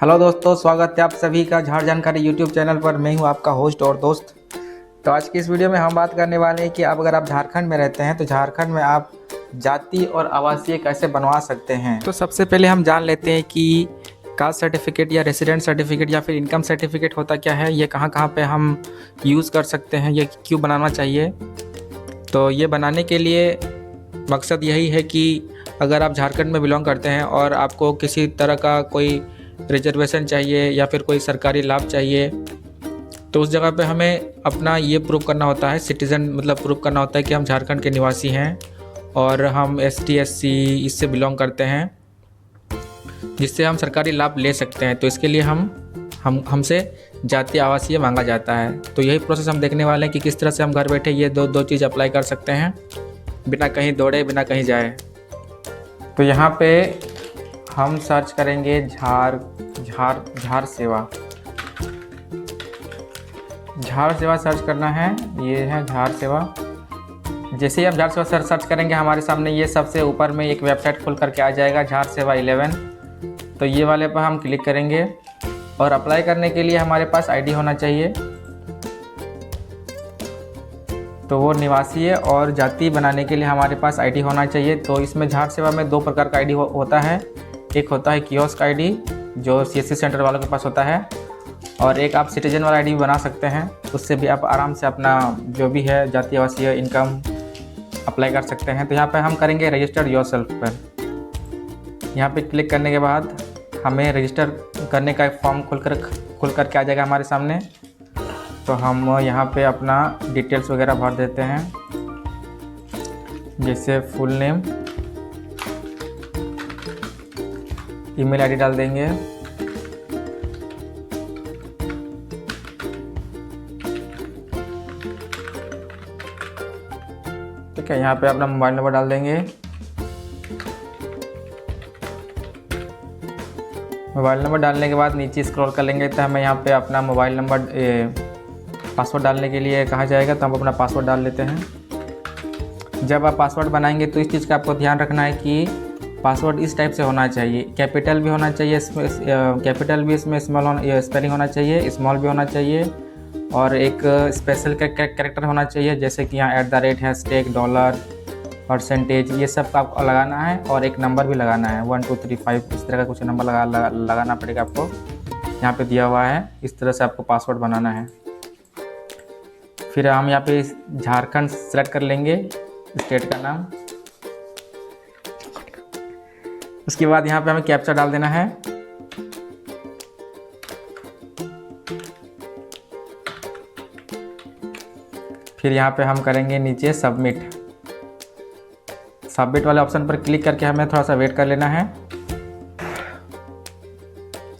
Hello दोस्तों, स्वागत है आप सभी का झाड़ जानकारी यूट्यूब चैनल पर। मैं हूं आपका होस्ट और दोस्त। तो आज की इस वीडियो में हम बात करने वाले हैं कि अगर आप झारखंड में रहते हैं तो झारखंड में आप जाति और आवासीय कैसे बनवा सकते हैं। तो सबसे पहले हम जान लेते हैं कि कास्ट सर्टिफिकेट या रेसिडेंट सर्टिफिकेट या फिर इनकम सर्टिफिकेट होता क्या है, ये कहाँ पे हम यूज़ कर सकते हैं, ये क्यों बनाना चाहिए। तो ये बनाने के लिए मकसद यही है कि अगर आप झारखंड में बिलोंग करते हैं और आपको किसी तरह का कोई रिजर्वेशन चाहिए या फिर कोई सरकारी लाभ चाहिए, तो उस जगह पे हमें अपना ये प्रूव करना होता है, सिटीज़न मतलब प्रूव करना होता है कि हम झारखंड के निवासी हैं और हम ST SC इससे बिलोंग करते हैं, जिससे हम सरकारी लाभ ले सकते हैं। तो इसके लिए हमसे जाति आवासीय मांगा जाता है। तो यही प्रोसेस हम देखने वाले हैं कि किस तरह से हम घर बैठे ये दो चीज़ अप्लाई कर सकते हैं बिना कहीं दौड़े, बिना कहीं जाए। तो यहाँ पे हम सर्च करेंगे झार सेवा सर्च करना है। ये है झार सेवा। जैसे ही आप झार सेवा सर्च करेंगे हमारे सामने ये सबसे ऊपर में एक वेबसाइट खुल करके आ जाएगा, झार सेवा 11। तो ये वाले पर हम क्लिक करेंगे और अप्लाई करने के लिए हमारे पास ID होना चाहिए। तो वो निवासी है और जाति बनाने के लिए हमारे पास ID होना चाहिए। तो इसमें झार सेवा में 2 प्रकार का ID होता है। एक होता है कियोस्क ID जो CSC सेंटर वालों के पास होता है, और एक आप सिटीजन वाला ID भी बना सकते हैं। उससे भी आप आराम से अपना जो भी है जाति आवासीय इनकम अप्लाई कर सकते हैं। तो यहाँ पे हम करेंगे रजिस्टर योरसेल्फ पर। यहाँ पे क्लिक करने के बाद हमें रजिस्टर करने का एक फॉर्म खुल कर के आ जाएगा हमारे सामने। तो हम यहाँ पे अपना डिटेल्स वगैरह भर देते हैं, जैसे फुल नेम, ईमेल ID डाल देंगे, ठीक है। यहाँ पे अपना मोबाइल नंबर डाल देंगे। मोबाइल नंबर डालने के बाद नीचे स्क्रॉल कर लेंगे तो हमें यहाँ पे अपना मोबाइल नंबर पासवर्ड डालने के लिए कहा जाएगा। तो हम अपना पासवर्ड डाल लेते हैं। जब आप पासवर्ड बनाएंगे तो इस चीज़ का आपको ध्यान रखना है कि पासवर्ड इस टाइप से होना चाहिए, कैपिटल भी होना चाहिए, कैपिटल भी इसमें स्पेलिंग होना चाहिए, स्मॉल भी होना चाहिए, और एक स्पेशल कैरेक्टर होना चाहिए, जैसे कि यहाँ @ $, परसेंटेज, ये सब का आपको लगाना है। और एक नंबर भी लगाना है, 1 2 3 5 इस तरह का कुछ नंबर लगाना पड़ेगा आपको। यहाँ पे दिया हुआ है, इस तरह से आपको पासवर्ड बनाना है। फिर हम यहाँ पे झारखंड सेलेक्ट कर लेंगे, स्टेट का नाम। उसके बाद यहाँ पे हमें कैप्चा डाल देना है। फिर यहाँ पे हम करेंगे नीचे सबमिट वाले ऑप्शन पर क्लिक करके हमें थोड़ा सा वेट कर लेना है,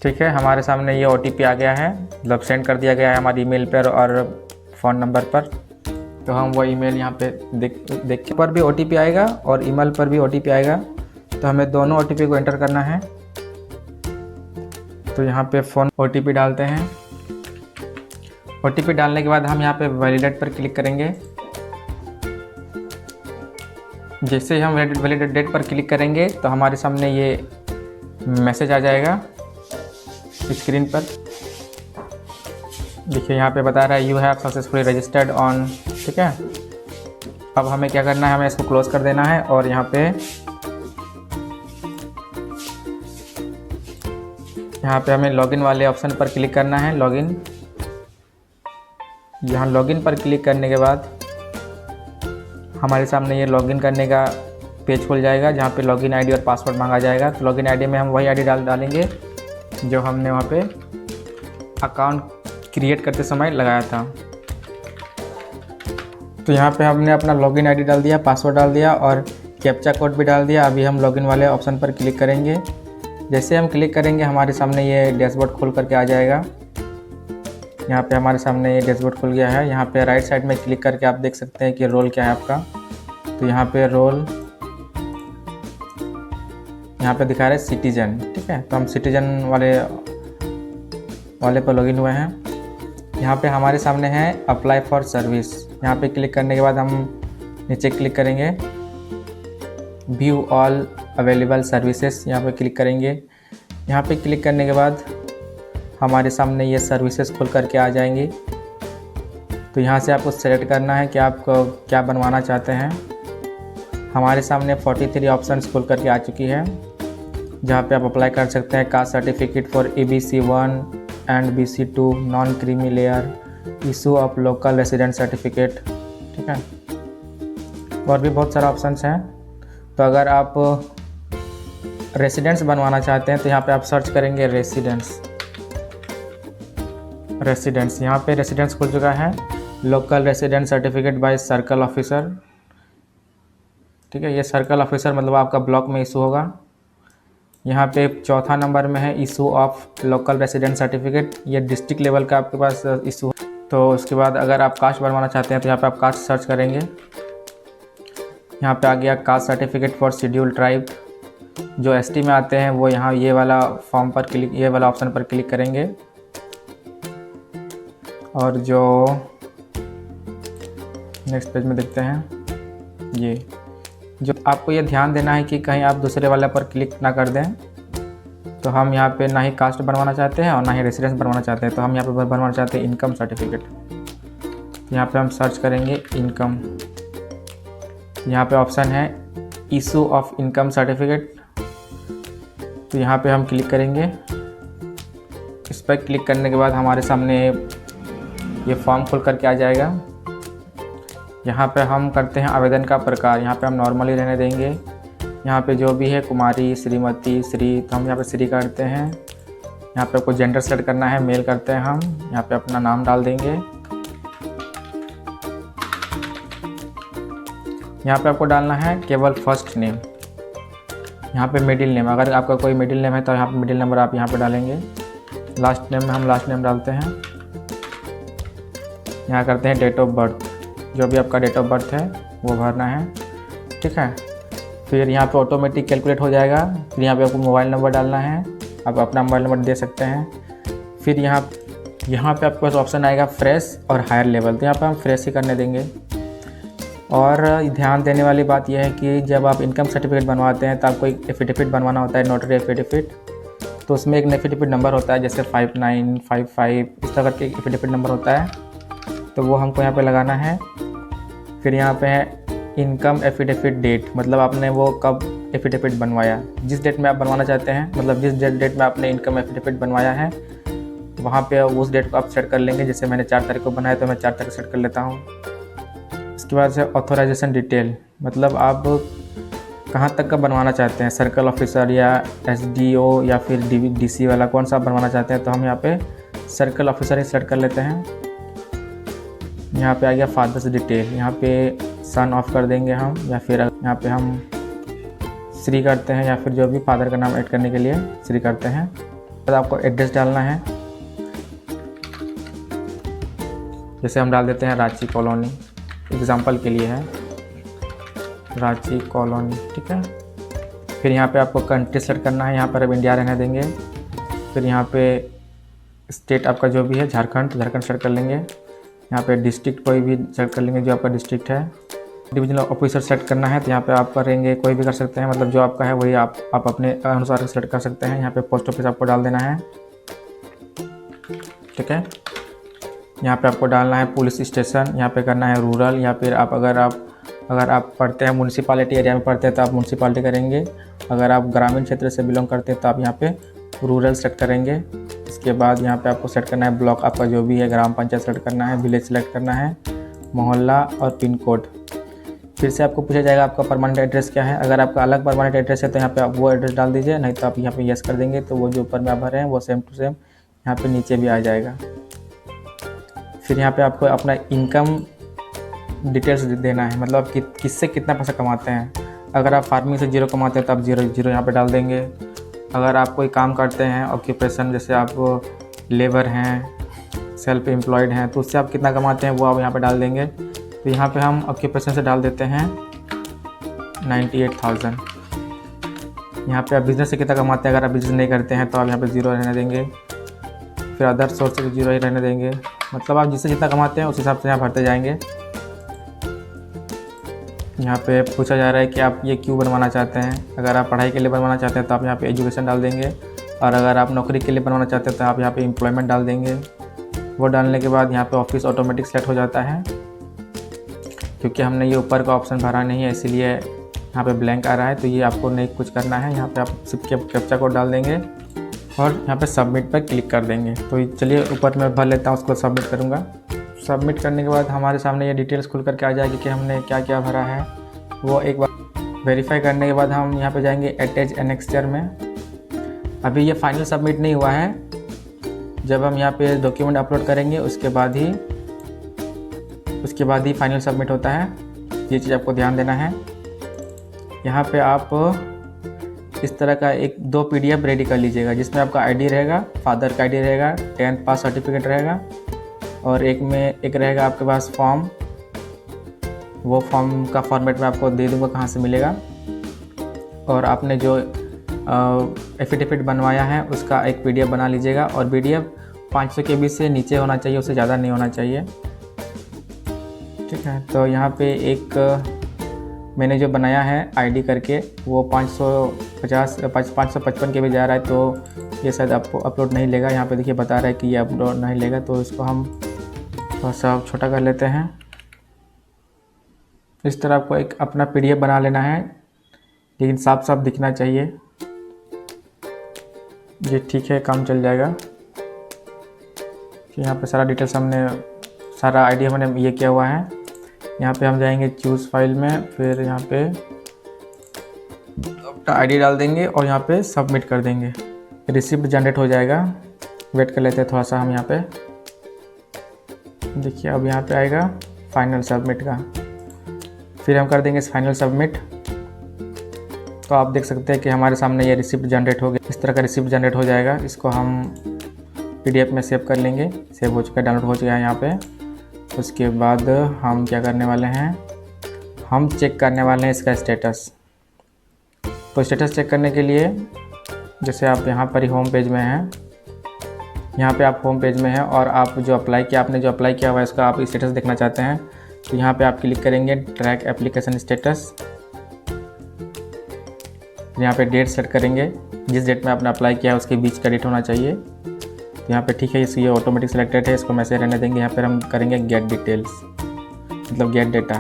ठीक है। हमारे सामने ये OTP आ गया है, मतलब सेंड कर दिया गया है हमारी ईमेल पर और फ़ोन नंबर पर। तो हम वो ईमेल यहाँ पे देख पर भी OTP आएगा और ईमेल पर भी OTP आएगा। तो हमें दोनों OTP को एंटर करना है। तो यहाँ पे फ़ोन OTP डालते हैं। OTP डालने के बाद हम यहाँ पे वैलिडेट पर क्लिक करेंगे। जैसे ही हम वैलिडेट पर क्लिक करेंगे तो हमारे सामने ये मैसेज आ जाएगा स्क्रीन पर। देखिए यहाँ पे बता रहा है you have successfully registered on, ठीक है। अब हमें क्या करना है, हमें इसको क्लोज कर देना है और यहाँ पे हमें लॉगिन वाले ऑप्शन पर क्लिक करना है, लॉगिन। यहाँ लॉगिन पर क्लिक करने के बाद हमारे सामने ये लॉगिन करने का पेज खुल जाएगा, जहाँ पे लॉगिन ID और पासवर्ड मांगा जाएगा। तो लॉगिन ID में हम वही ID डालेंगे जो हमने वहाँ पे अकाउंट क्रिएट करते समय लगाया था। तो यहाँ पे हमने अपना लॉगिन ID डाल दिया, पासवर्ड डाल दिया और कैप्चा कोड भी डाल दिया। अभी हम लॉगिन वाले ऑप्शन पर क्लिक करेंगे। जैसे हम क्लिक करेंगे हमारे सामने ये डैशबोर्ड खुल करके आ जाएगा। यहाँ पे हमारे सामने ये डैशबोर्ड खुल गया है। यहाँ पे राइट साइड में क्लिक करके आप देख सकते हैं कि रोल क्या है आपका। तो यहाँ पे रोल यहाँ पे दिखा रहे सिटीजन, ठीक है। तो हम सिटीजन वाले पर लॉगिन हुए हैं। यहाँ पे हमारे सामने है अप्लाई फॉर सर्विस। यहाँ पे क्लिक करने के बाद हम नीचे क्लिक करेंगे, व्यू ऑल अवेलेबल सर्विसेज, यहाँ पे क्लिक करेंगे। यहाँ पे क्लिक करने के बाद हमारे सामने ये सर्विसेज खुल करके आ जाएंगी। तो यहाँ से आपको सेलेक्ट करना है कि आप क्या बनवाना चाहते हैं। हमारे सामने 43 ऑप्शंस खुल करके आ चुकी है, जहाँ पे आप अप्लाई कर सकते हैं caste certificate for EBC1 and BC2 non creamy layer, issue of local resident certificate, ठीक है। और भी बहुत सारा ऑप्शंस हैं। तो अगर आप रेसिडेंस बनवाना चाहते हैं तो यहाँ पे आप सर्च करेंगे रेसिडेंस। यहाँ पे रेसिडेंस खुल चुका है, local resident certificate by circle officer, ठीक है। ये सर्कल ऑफिसर मतलब आपका ब्लॉक में इशू होगा। यहाँ पे चौथा नंबर में है issue of local resident certificate, ये डिस्ट्रिक्ट लेवल का आपके पास इशू है। तो उसके बाद अगर आप कास्ट बनवाना चाहते हैं तो यहाँ पे आप कास्ट सर्च करेंगे। यहाँ पे आ गया caste certificate for schedule tribe. जो ST में आते हैं वो यहाँ ये वाला फॉर्म पर क्लिक, ये वाला ऑप्शन पर क्लिक करेंगे। और जो नेक्स्ट पेज में देखते हैं, ये जो आपको ये ध्यान देना है कि कहीं आप दूसरे वाले पर क्लिक ना कर दें। तो हम यहाँ पे ना ही कास्ट बनवाना चाहते हैं और ना ही रेसिडेंस बनवाना चाहते हैं, तो हम यहाँ पे बनवाना चाहते हैं इनकम सर्टिफिकेट। यहाँ पे हम सर्च करेंगे इनकम। यहाँ पे ऑप्शन है इशू ऑफ इनकम सर्टिफिकेट, तो यहाँ पे हम क्लिक करेंगे। इस पर क्लिक करने के बाद हमारे सामने ये फॉर्म खुल करके आ जाएगा। यहाँ पे हम करते हैं आवेदन का प्रकार, यहाँ पे हम नॉर्मली रहने देंगे। यहाँ पे जो भी है कुमारी, श्रीमती, श्री, तो हम यहाँ पे श्री करते हैं। यहाँ पे आपको जेंडर सेलेक्ट करना है, मेल करते हैं हम। यहाँ पे अपना नाम डाल देंगे। यहाँ पे आपको डालना है केवल फर्स्ट नेम। यहाँ पे मिडिल नेम, अगर आपका कोई मिडिल नेम है तो यहाँ पे मिडिल नंबर आप यहाँ पे डालेंगे। लास्ट नेम में हम लास्ट नेम डालते हैं। यहाँ करते हैं डेट ऑफ बर्थ, जो भी आपका डेट ऑफ बर्थ है वो भरना है, ठीक है। फिर यहाँ पे ऑटोमेटिक कैलकुलेट हो जाएगा। फिर यहाँ पे आपको मोबाइल नंबर डालना है, आप अपना मोबाइल नंबर दे सकते हैं। फिर यहाँ पे आपके पास ऑप्शन आएगा फ्रेश और हायर लेवल, तो यहाँ पे हम फ्रेश ही करने देंगे। और ध्यान देने वाली बात यह है कि जब आप इनकम सर्टिफिकेट बनवाते हैं तो आपको एक एफिडेविट बनवाना होता है, नोटरी एफिडेविट। तो उसमें एक एफिडेविट नंबर होता है, जैसे 5955 इस तरह के एफिडेविट नंबर होता है, तो वो हमको यहाँ पे लगाना है। फिर यहाँ पे है इनकम एफिडेविट डेट, मतलब आपने वो कब एफिडेविट बनवाया, जिस डेट में आप बनवाना चाहते हैं, मतलब जिस डेट में आपने इनकम एफिडेविट बनवाया है वहाँ पे उस डेट को आप सेट कर लेंगे। जैसे मैंने 4 तारीख को बनाया तो मैं 4 तारीख सेट कर लेता हूँ। इसके बाद से ऑथोराइजेशन डिटेल, मतलब आप कहाँ तक का बनवाना चाहते हैं, सर्कल ऑफिसर या SDO या फिर DC वाला, कौन सा बनवाना चाहते हैं। तो हम यहाँ पे सर्कल ऑफिसर ही सेलेक्ट कर लेते हैं। यहाँ पे आ गया फादर्स डिटेल, यहाँ पे सन ऑफ कर देंगे हम, या फिर यहाँ पे हम श्री करते हैं, या फिर जो भी फादर का नाम ऐड करने के लिए श्री करते हैं। तो आपको एड्रेस डालना है, जैसे हम डाल देते हैं रांची कॉलोनी, एग्जाम्पल के लिए है रांची कॉलोनी, ठीक है। फिर यहाँ पे आपको कंट्री सेलेक्ट करना है, यहाँ पर अब इंडिया रहने देंगे। फिर यहाँ पे स्टेट आपका जो भी है, झारखंड, तो झारखंड सेलेक्ट कर लेंगे। यहाँ पे डिस्ट्रिक्ट कोई भी सेलेक्ट कर लेंगे जो आपका डिस्ट्रिक्ट है। डिविजनल ऑफिसर सेलेक्ट करना है, तो यहाँ पे आप करेंगे कोई भी कर सकते हैं, मतलब जो आपका है वही आप अपने अनुसार सेलेक्ट कर सकते हैं। यहाँ पे पोस्ट ऑफिस आपको डाल देना है, ठीक है। यहाँ पे आपको डालना है पुलिस स्टेशन, यहाँ पे करना है रूरल, या फिर आप अगर आप पढ़ते हैं म्यूनसिपालिटी एरिया में पढ़ते हैं तो आप म्यूनसिपालिटी करेंगे। अगर आप ग्रामीण क्षेत्र से बिलोंग करते हैं तो आप यहाँ पे रूरल सेलेक्ट करेंगे। इसके बाद यहाँ पे आपको सेलेक्ट करना है ब्लॉक आपका जो भी है, ग्राम पंचायत सेलेक्ट करना है, विलेज सेलेक्ट करना है, मोहल्ला और पिन कोड। फिर से आपको पूछा जाएगा आपका परमानेंट एड्रेस क्या है। अगर आपका अलग परमानेंट एड्रेस है तो यहाँ पे आप वो एड्रेस डाल दीजिए, नहीं तो आप यहाँ पे यस कर देंगे तो वो जो ऊपर में आप भरे हैं वो सेम टू सेम यहाँ पे नीचे भी आ जाएगा। फिर यहाँ पे आपको अपना इनकम डिटेल्स देना है, मतलब आप किससे कितना पैसा कमाते हैं। अगर आप फार्मिंग से 0 कमाते हैं तो आप 0 यहाँ पे डाल देंगे। अगर आप कोई काम करते हैं ऑक्यूपेशन, जैसे आप लेबर हैं, सेल्फ एम्प्लॉयड हैं, तो उससे आप कितना कमाते हैं वो आप यहाँ पे डाल देंगे। तो यहाँ पे हम ऑक्यूपेशन से डाल देते हैं 98,000। यहाँ पे आप बिज़नेस से कितना कमाते हैं, अगर आप बिज़नेस नहीं करते हैं तो आप यहाँ पे 0 रहने देंगे। फिर अदर सोर्स से 0 ही रहने देंगे, मतलब आप जिससे जितना कमाते हैं उस हिसाब से यहाँ भरते जाएंगे। यहाँ पे पूछा जा रहा है कि आप ये क्यों बनवाना चाहते हैं। अगर आप पढ़ाई के लिए बनवाना चाहते हैं तो आप यहाँ पे एजुकेशन डाल देंगे। और अगर आप नौकरी के लिए बनवाना चाहते हैं तो आप यहाँ पे एम्प्लॉयमेंट डाल देंगे। वो डालने के बाद यहाँ पे ऑफिस ऑटोमेटिक सेलेक्ट हो जाता है। क्योंकि हमने ये ऊपर का ऑप्शन भरा नहीं है इसीलिए यहाँ पे ब्लैंक आ रहा है, तो ये आपको नहीं कुछ करना है। यहाँ पे आप सिर्फ कैप्चा कोड डाल देंगे और यहाँ पे सबमिट पर क्लिक कर देंगे। तो चलिए ऊपर मैं भर लेता हूँ, उसको सबमिट करूँगा। सबमिट करने के बाद हमारे सामने ये डिटेल्स खुल करके आ जाएगी कि हमने क्या क्या भरा है। वो एक बार वेरीफाई करने के बाद हम यहाँ पे जाएंगे अटैच एनेक्स्चर में। अभी ये फाइनल सबमिट नहीं हुआ है, जब हम यहाँ पे डॉक्यूमेंट अपलोड करेंगे उसके बाद ही फाइनल सबमिट होता है। ये चीज़ आपको ध्यान देना है। यहाँ पे आप इस तरह का 2 PDF रेडी कर लीजिएगा, जिसमें आपका आईडी रहेगा, फादर का आईडी रहेगा, 10th पास सर्टिफिकेट रहेगा और एक रहेगा आपके पास फॉर्म। वो फॉर्म का फॉर्मेट मैं आपको दे दूँगा कहाँ से मिलेगा। और आपने जो एफिडेविट बनवाया है उसका एक PDF बना लीजिएगा और PDF 500 KB से नीचे होना चाहिए, उससे ज़्यादा नहीं होना चाहिए। ठीक है, तो यहाँ पे एक मैंने जो बनाया है आईडी करके वो 555 KB जा रहा है, तो ये शायद आपको अपलोड नहीं लेगा। यहाँ पे देखिए बता रहा है कि ये अपलोड नहीं लेगा, तो इसको हम थोड़ा सा छोटा कर लेते हैं। इस तरह आपको एक अपना PDF बना लेना है, लेकिन साफ साफ दिखना चाहिए। ये ठीक है, काम चल जाएगा। यहाँ पे सारा डिटेल्स हमने सारा आईडी हमने ये किया हुआ है। यहाँ पे हम जाएंगे चूज़ फाइल में, फिर यहाँ पे अपना आईडी डाल देंगे और यहाँ पे सबमिट कर देंगे। रिसिप्ट जनरेट हो जाएगा। वेट कर लेते हैं थोड़ा सा हम यहाँ पे। देखिए अब यहाँ पे आएगा फाइनल सबमिट का, फिर हम कर देंगे फाइनल सबमिट। तो आप देख सकते हैं कि हमारे सामने ये रिसिप्ट जनरेट हो गया। इस तरह का रिसिप्ट जनरेट हो जाएगा। इसको हम PDF में सेव कर लेंगे। सेव हो चुका है, डाउनलोड हो चुका है यहाँ पे। उसके बाद हम क्या करने वाले हैं, हम चेक करने वाले हैं इसका स्टेटस। तो स्टेटस चेक करने के लिए जैसे आप यहाँ पर ही होम पेज में हैं, यहाँ पे आप होम पेज में हैं और आप जो आपने जो अप्लाई किया हुआ है इसका आप स्टेटस देखना चाहते हैं, तो यहाँ पे आप क्लिक करेंगे ट्रैक एप्लीकेशन स्टेटस। यहाँ पे डेट सेट करेंगे, जिस डेट में आपने अप्लाई किया है उसके बीच का डेट होना चाहिए। तो यहाँ पे ठीक है, ये ऑटोमेटिक सेलेक्टेड है, इसको मैसेज रहने देंगे। यहाँ पर हम करेंगे गेट डिटेल्स, मतलब गेट डेटा।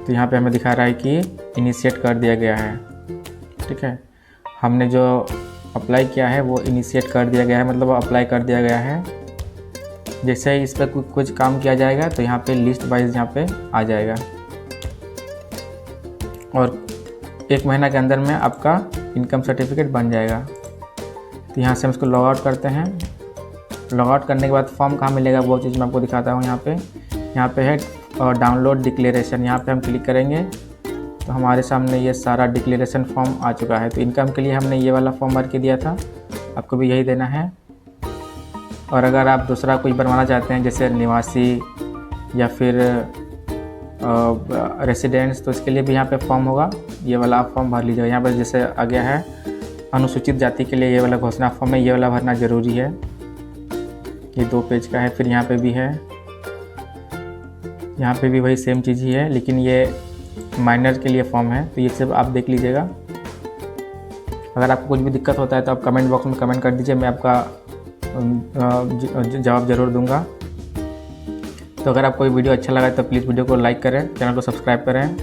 तो यहाँ पे हमें दिखा रहा है कि इनिशिएट कर दिया गया है। ठीक है, हमने जो अप्लाई किया है वो इनिशिएट कर दिया गया है, मतलब वो अप्लाई कर दिया गया है। जैसे ही इस पर कुछ काम किया जाएगा तो यहाँ पे लिस्ट वाइज यहाँ पे आ जाएगा और 1 महीना के अंदर में आपका इनकम सर्टिफिकेट बन जाएगा। तो यहाँ से हम इसको लॉग आउट करते हैं। लॉग आउट करने के बाद फॉर्म कहाँ मिलेगा वो चीज़ मैं आपको दिखाता हूँ। यहाँ पे है डाउनलोड डिक्लेरेशन, यहाँ पे हम क्लिक करेंगे तो हमारे सामने ये सारा डिक्लेरेशन फॉर्म आ चुका है। तो इनकम के लिए हमने ये वाला फॉर्म भर के दिया था, आपको भी यही देना है। और अगर आप दूसरा कुछ बनवाना चाहते हैं जैसे निवासी या फिर रेसिडेंट्स, तो इसके लिए भी यहाँ पे फॉर्म होगा, ये वाला आप फॉर्म भर लीजिएगा। यहाँ पर जैसे आ गया है अनुसूचित जाति के लिए ये वाला घोषणा फॉर्म है, ये वाला भरना ज़रूरी है। ये 2 पेज का है। फिर यहाँ पे भी है, यहाँ पे भी वही सेम चीज़ ही है, लेकिन ये माइनर के लिए फॉर्म है। तो ये सब आप देख लीजिएगा। अगर आपको कुछ भी दिक्कत होता है तो आप कमेंट बॉक्स में कमेंट कर दीजिए, मैं आपका जवाब ज़रूर दूंगा। तो अगर आपको ये वीडियो अच्छा लगा तो प्लीज़ वीडियो को लाइक करें, चैनल को सब्सक्राइब करें।